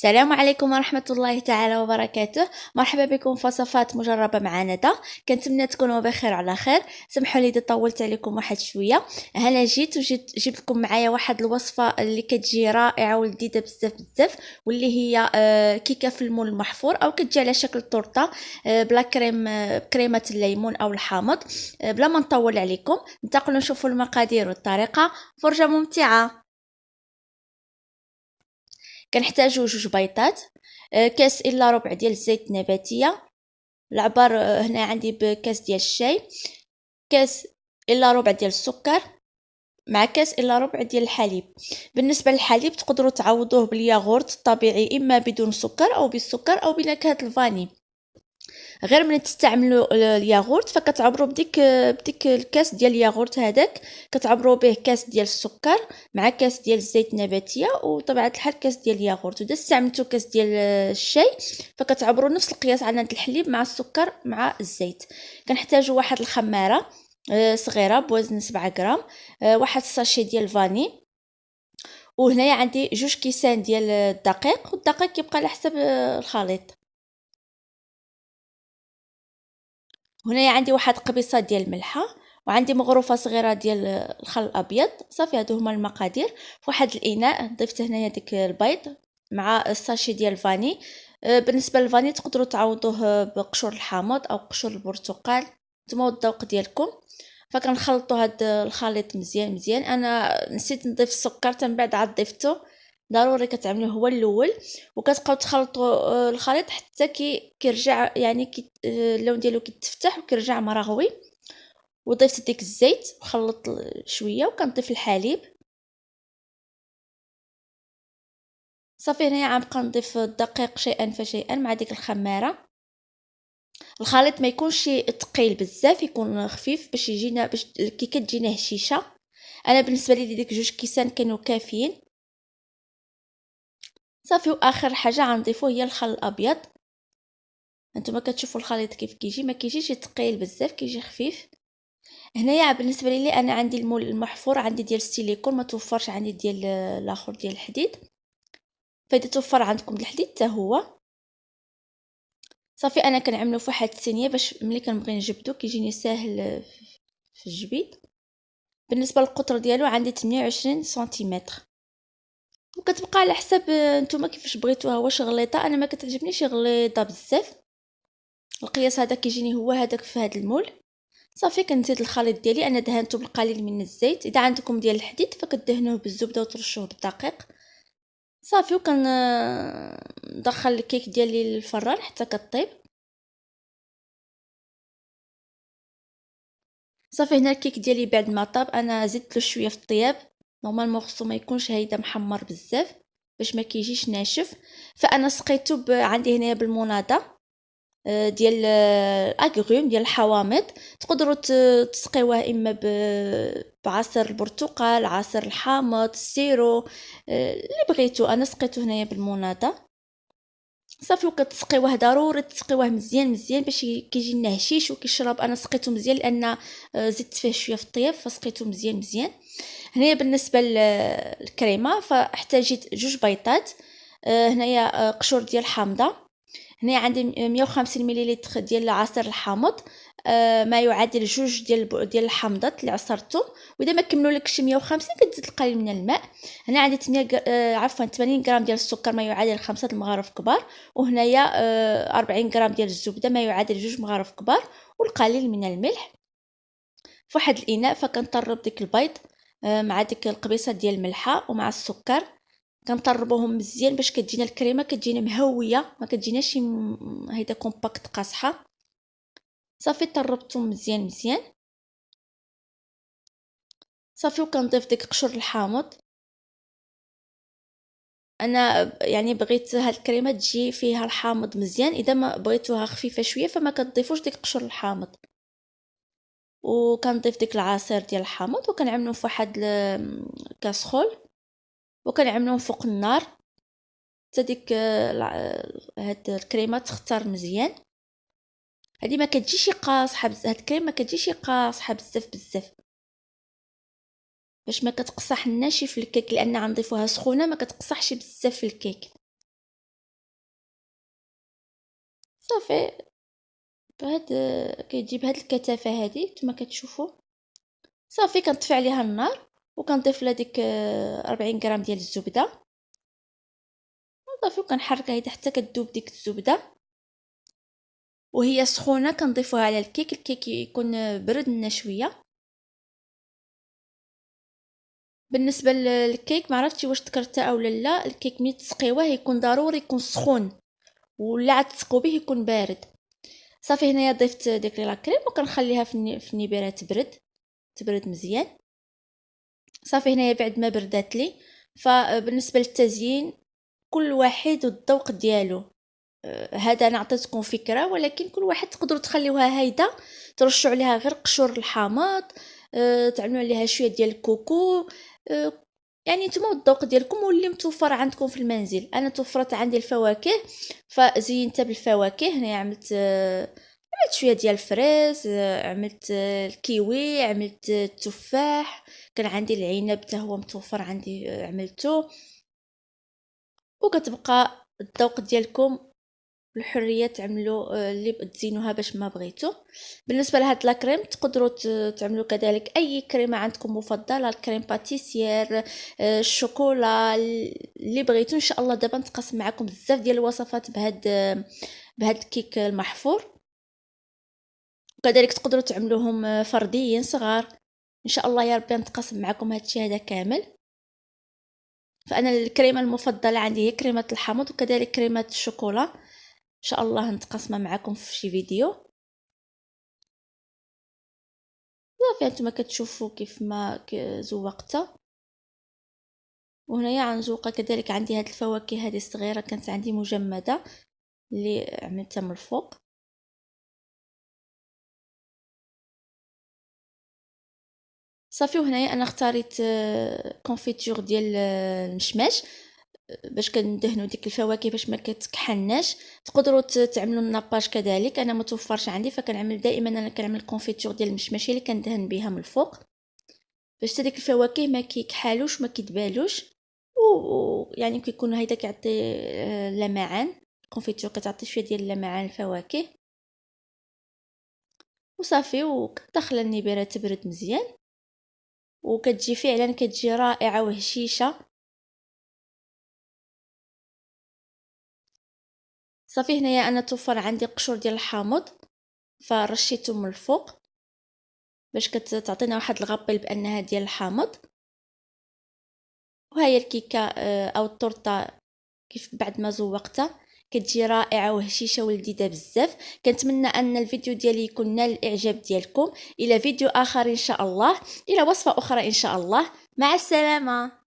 السلام عليكم ورحمة الله تعالى وبركاته. مرحبا بكم في وصفات مجربة مع ندى. كنتمنى تكونوا بخير على خير. سمحوا لي اذا طولت عليكم واحد شويه. هنا جبت لكم معايا واحد الوصفه اللي كتجي رائعه ولذيذه بزاف بزاف، واللي هي كيكه في المول المحفور او كتجي على شكل تورته بلا كريم، كريمه الليمون او الحامض. بلا ما نطول عليكم ننتقلوا نشوفوا المقادير والطريقه. فرجه ممتعه. كنحتاجو 2 بيضات، كاس الا ربع ديال الزيت النباتيه، العبار هنا عندي بكاس ديال الشاي، كاس الا ربع ديال السكر، مع كاس الا ربع ديال الحليب. بالنسبه للحليب تقدروا تعوضوه بالياغورت الطبيعي، اما بدون سكر او بالسكر او بنكهه الفاني. غير من تستعملوا الياغورت فكتعبروا بديك الكاس ديال الياغورت هذاك، كتعبروا به كاس ديال السكر مع كاس ديال الزيت النباتيه وطبيعه الحال كاس ديال الياغورت. واذا استعملتوا كاس ديال الشاي فكتعبروا نفس القياس على الحليب مع السكر مع الزيت. كنحتاجوا واحد الخماره صغيره بوزن 7 غرام، واحد الساشي ديال الفاني، وهنايا عندي 2 كيسان ديال الدقيق، والدقيق كيبقى على حسب الخليط. هنايا عندي واحد قبيصه ديال الملحه، وعندي مغروفه صغيره ديال الخل الابيض. صافي هادو هما المقادير. في واحد الاناء ضفت هنايا ديك البيض مع الساشي ديال الفاني. بالنسبه للفاني تقدروا تعوضوه بقشور الحامض او قشور البرتقال، نتوما والذوق ديالكم. فكنخلطوا هاد الخليط مزيان مزيان. انا نسيت نضيف السكر، من بعد عاد ضفته. ضروري كتعملوه هو الاول، وكتبقاو تخلطوا الخليط حتى كيرجع يعني اللون ديالو كيتفتح وكيرجع مراغوي. وضفت ديك الزيت وخلط شويه، وكنضيف الحليب. صافي هنايا غنبقى نضيف الدقيق شيئا فشيئا مع ديك الخماره. الخليط ما يكونش ثقيل بزاف، يكون خفيف باش يجينا، باش الكيكه تجينا هشيشه. انا بالنسبه لي ديك 2 كيسان كانوا كافيين. صافي واخر حاجه غنضيفو هي الخل الابيض. هانتوما كتشوفوا الخليط كيف كيجي، ما كيجيش ثقيل بزاف، كيجي خفيف. هنايا بالنسبه لي انا عندي المول المحفور، عندي ديال السيليكون، ما توفرش عندي ديال الاخر ديال الحديد. فاذا توفر عندكم الحديد حتى هو. صافي انا كنعملو في واحد الصينيه باش ملي كنبغي نجبدو كيجيني ساهل في الجبيد. بالنسبه للقطر ديالو عندي 28 سنتيمتر، وكتبقى على حساب نتوما كيفاش بغيتوها. واش غليظه؟ انا ما كتعجبنيش غليظه بزاف. القياس هذا كيجيني هو هذاك في هذا المول. صافي كنزيد الخليط ديالي. انا دهنته بالقليل من الزيت، اذا عندكم ديال الحديد فكدهنوه بالزبده وترشوه بالدقيق. صافي ندخل الكيك ديالي للفران حتى كطيب. صافي هنا الكيك ديالي بعد ما طاب انا زدت له شويه في الطياب. نورمالمون خصو ما يكونش هيدا محمر بزاف باش ما كيجيش ناشف. فانا سقيته عندي هنايا بالمناضه ديال الاغروم ديال الحوامض. تقدروا تسقيوه اما بعصير البرتقال، عصير الحامض، السيرو، اللي بغيتو. انا سقيته هنايا بالمناضه. صافي وكتسقيوه، ضروري تسقيوه مزيان مزيان باش كيجي لنا هشيش وكيشرب. انا سقيته مزيان لان زدت فيه شويه في الطياب، فسقيته مزيان مزيان. هنايا بالنسبه للكريمه فاحتاجيت 2 بيضات، هنايا قشور ديال الحامضه. هنا عندي 150 مليلتر ديال عصير الحامض، ما يعادل 2 ديال الحامضات اللي عصرتهم. واذا ما كملولكش 150 كتزيد القليل من الماء. هنا عندي 80 غرام ديال السكر، ما يعادل 5 مغارف كبار. وهنايا 40 غرام ديال الزبده، ما يعادل 2 مغارف كبار، والقليل من الملح. في واحد الاناء فكنطرب ديك البيض مع ديك القبيصه ديال الملحه ومع السكر. كنطربوهم مزيان باش كتجينا الكريمه كتجينا مهويه، ما كتجيناش هيدا كومباكت قاصحه. صافي طربتهم مزيان مزيان. صافي وكنضيف ديك قشور الحامض. انا يعني بغيت هاد الكريمه تجي فيها الحامض مزيان. اذا ما بغيتوها خفيفه شويه فما كتضيفوش ديك قشور الحامض. وكنضيف ديك العصير ديال الحامض وكنعملو في واحد كاسخول، وكنعملوهم فوق النار حتى ديك هاد الكريمه تختار مزيان. هذه ما كتجيش قاصحه بزاف، هاد الكريم ما كتجيش قاصحه بزاف بزاف باش ما كتقصحناش في الكيك، لان غنضيفوها سخونه ما كتقصحش بزاف في الكيك. صافي بهاد كيجي بهاد الكثافه هذه نتوما كتشوفوا. صافي كنطفي عليها النار وكنضيف لها ديك 40 غرام ديال الزبده صافي، وكنحركها هيدا حتى كتذوب ديك الزبده وهي سخونه. كنضيفوها على الكيك، الكيك يكون برد لنا شويه. بالنسبه للكيك ما عرفتش واش ذكرتها او لا، الكيك ملي تسقيوه يكون ضروري يكون سخون، ولا عاد تسقوا به يكون بارد. صافي هنايا ضفت ديك لا كريم وكنخليها في النيبيره تبرد مزيان. صافي هنايا بعد ما بردات لي، فبالنسبه للتزيين كل واحد والذوق ديالو. هذا انا عطيتكم فكره، ولكن كل واحد تقدروا تخليوها هيدا، ترشوا عليها غير قشور الحامض، تعملوا عليها شويه ديال الكوكو، يعني نتوما والذوق ديالكم واللي متوفر عندكم في المنزل. انا توفرت عندي الفواكه فزينتها بالفواكه. هنا عملت شويه ديال الفريز، عملت الكيوي، عملت التفاح، كان عندي العنب حتى هو متوفر عندي عملته. وكتبقى الذوق ديالكم الحريه تعملوا اللي تزينوها باش ما بغيتو. بالنسبه لهاد لا كريم تقدروا تعملوا كذلك اي كريمه عندكم مفضله، الكريم باتيسير، الشوكولا، اللي بغيتو. ان شاء الله دابا نتقاسم معكم بزاف ديال الوصفات بهاد الكيك المحفور. وكذلك تقدروا تعملوهم فرديين صغار. ان شاء الله يا ربي نتقاسم معكم هادشي هذا كامل. فانا الكريمه المفضله عندي هي كريمه الحامض وكذلك كريمه الشوكولا. ان شاء الله نتقاسمها معكم في شي فيديو. صافي انتما كتشوفوا كيف ما زوقتها. وهنايا غنزوقها كذلك عندي هاد الفواكه هذه الصغيره كانت عندي مجمده اللي عملتها من الفوق. صافي وهنايا انا اختاريت كونفيتور ديال المشماش باش كندهنوا ديك الفواكه باش ما كتكحلناش. تقدروا تعملوا الناباج كذلك، انا متوفرش عندي فكنعمل دائما انا كنعمل كونفيتور ديال المشماشي اللي كندهن بها من الفوق باش ديك الفواكه ما كيكحالوش ما كيدبالوش. ويعني كيكون هيدا كيعطي لمعان. الكونفيتور كتعطي شويه ديال لمعان الفواكه. وصافي وكتدخل النبيره تبرد مزيان وكتجي فعلا كتجي رائعه وهشيشه. صافي هنايا انا توفر عندي قشور ديال الحامض فرشيتهم من الفوق باش كتعطينا واحد الغابيل بانها ديال الحامض. وهي الكيكه او الطورطه كيف بعد ما زوقتها كتجي رائعه وهشيشه ولذيذه بزاف. كنتمنى ان الفيديو ديالي يكون نال الاعجاب ديالكم. الى فيديو اخر ان شاء الله، الى وصفه اخرى ان شاء الله. مع السلامه.